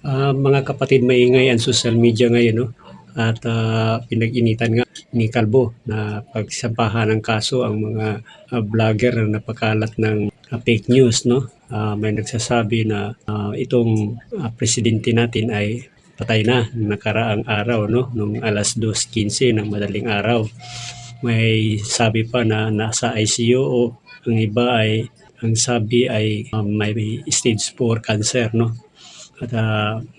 Mga kapatid, maingay ang social media ngayon, 'no, at pinag-initan nga ni Kalbo na pagsampahan ng kaso ang mga vlogger na napakalat ng fake news, 'no. May nagsasabi na itong presidente natin ay patay na nung nakaraang araw, 'no, nung 2:15 ng madaling araw. May sabi pa na nasa ICU o ang iba ay ang sabi ay may stage 4 cancer, 'no. At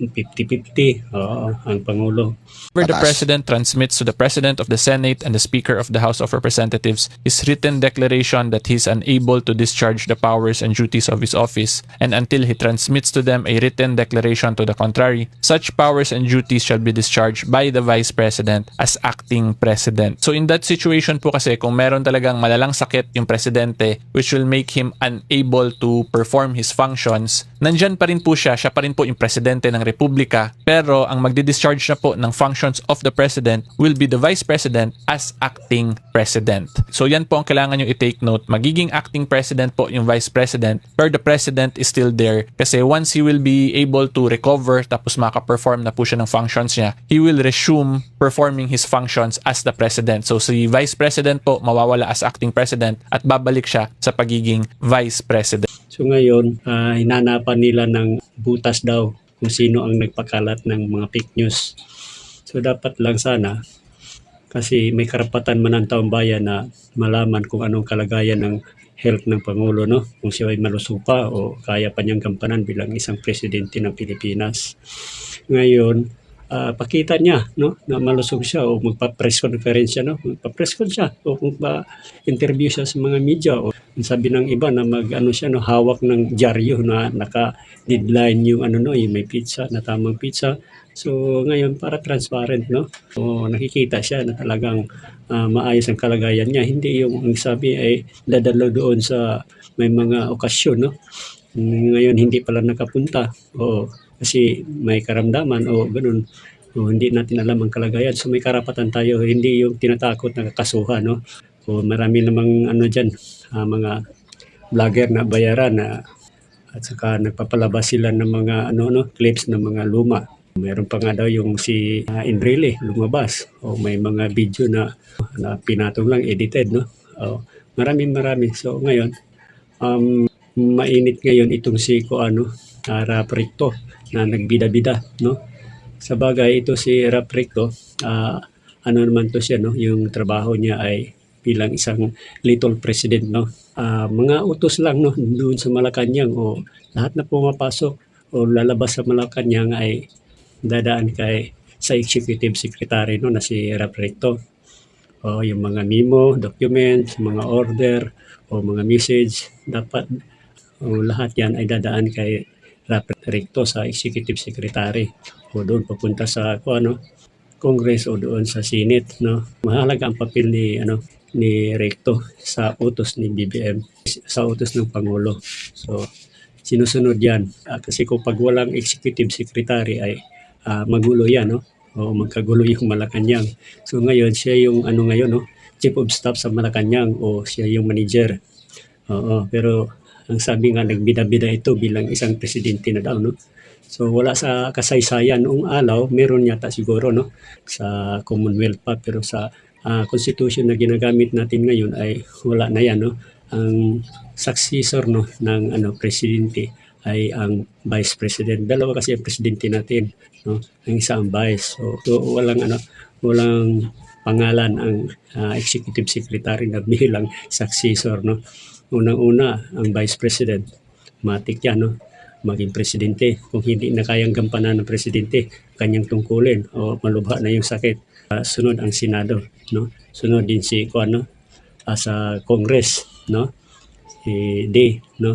50-50, oo, ang Pangulo. Where the President transmits to the President of the Senate and the Speaker of the House of Representatives his written declaration that he is unable to discharge the powers and duties of his office, and until he transmits to them a written declaration to the contrary, such powers and duties shall be discharged by the Vice President as acting President. So in that situation po kasi, kung meron talagang malalang sakit yung Presidente which will make him unable to perform his functions, nandyan pa rin po siya pa rin po yung Presidente ng Republika, pero ang magdi-discharge na po ng functions of the President will be the Vice President as acting President. So yan po ang kailangan nyo i-take note. Magiging acting President po yung Vice President, pero the President is still there kasi once he will be able to recover tapos maka-perform na po siya ng functions niya, he will resume performing his functions as the President. So si Vice President po mawawala as acting President at babalik siya sa pagiging Vice President. So ngayon, hinanapan nila ng butas daw kung sino ang nagpakalat ng mga fake news. So dapat lang sana, kasi may karapatan man ang taong bayan na malaman kung anong kalagayan ng health ng Pangulo, 'no? Kung siya ay malusog pa o kaya pa niyang gampanan bilang isang presidente ng Pilipinas. Ngayon, pakita niya, 'no, na malusog siya o magpa-press conference siya, 'no? Magpa-press con siya o magpa-interview siya sa mga media o sabi ng iba na mag-ano siya, 'no, hawak ng dyaryo na naka-deadline yung ano, 'no, yung may pizza na tamang pizza. So ngayon para transparent, 'no? So nakikita siya na talagang maayos ang kalagayan niya. Hindi yung ang sabi ay dadalo doon sa may mga okasyon, no? Ngayon hindi pala nakapunta. Oo, kasi may karamdaman o gano'n. O hindi natin alam ang kalagayan. So may karapatan tayo, hindi yung tinatakot na kakasuhan, no? O marami namang ano diyan, mga vlogger na bayaran na at saka nagpapalabas sila ng mga ano, clips ng mga luma. Meron pa nga daw yung si Enrile lumabas o may mga video na pinatong lang, edited, no? O, marami. So ngayon, mainit ngayon itong si Rap Recto na nagbida-bida, no? Sa bagay, ito si Rap Recto, ano naman to siya, no? Yung trabaho niya ay bilang isang little president, no? Mga utos lang, no, doon sa Malacanang o lahat na pumapasok o lalabas sa Malacanang ay dadaan sa executive secretary, no, na si Rap Recto. O yung mga memo, documents, mga order o mga message, dapat lahat yan ay dadaan kay Rap Recto sa executive secretary o doon papunta sa Congress o doon sa Senate, no. Mahalaga ang papel ni Recto sa utos ni BBM, sa utos ng Pangulo. So sinusunod yan kasi kung pag walang executive secretary ay magulo yan, no? O magkagulo yung Malacanang. So ngayon, siya yung ngayon, no? Chief of Staff sa Malacanang o siya yung manager. Oo, pero ang sabi nga, nagbida-bida ito bilang isang presidente na daw, no? So wala sa kasaysayan noong alaw, meron yata siguro, no? Sa Commonwealth pa, pero sa constitution na ginagamit natin ngayon ay wala na yan, no? Ang successor, no, ng presidente ay ang Vice President. Dalawa kasi ang presidente natin, no? Ang isa ang Vice. So walang pangalan ang Executive Secretary na bilang successor, no? Unang-una ang Vice President, matik yan, no? Maging presidente. Kung hindi na kayang gampanan ng presidente, kanyang tungkulin o malubha na yung sakit. Sunod ang Senado, no? Sunod din si sa Congress, no? No?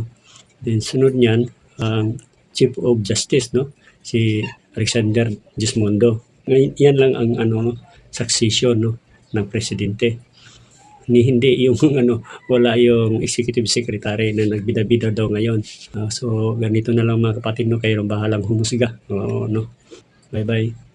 Then sunod niyan ang Chief of Justice, no? Si Alexander Gismondo. Ngayon, yan lang ang succession, no, ng presidente. Hindi yung wala yung executive secretary na nagbida-bida daw ngayon. So ganito na lang mga kapatid, no, kayo bahalang humusga. No. Bye-bye.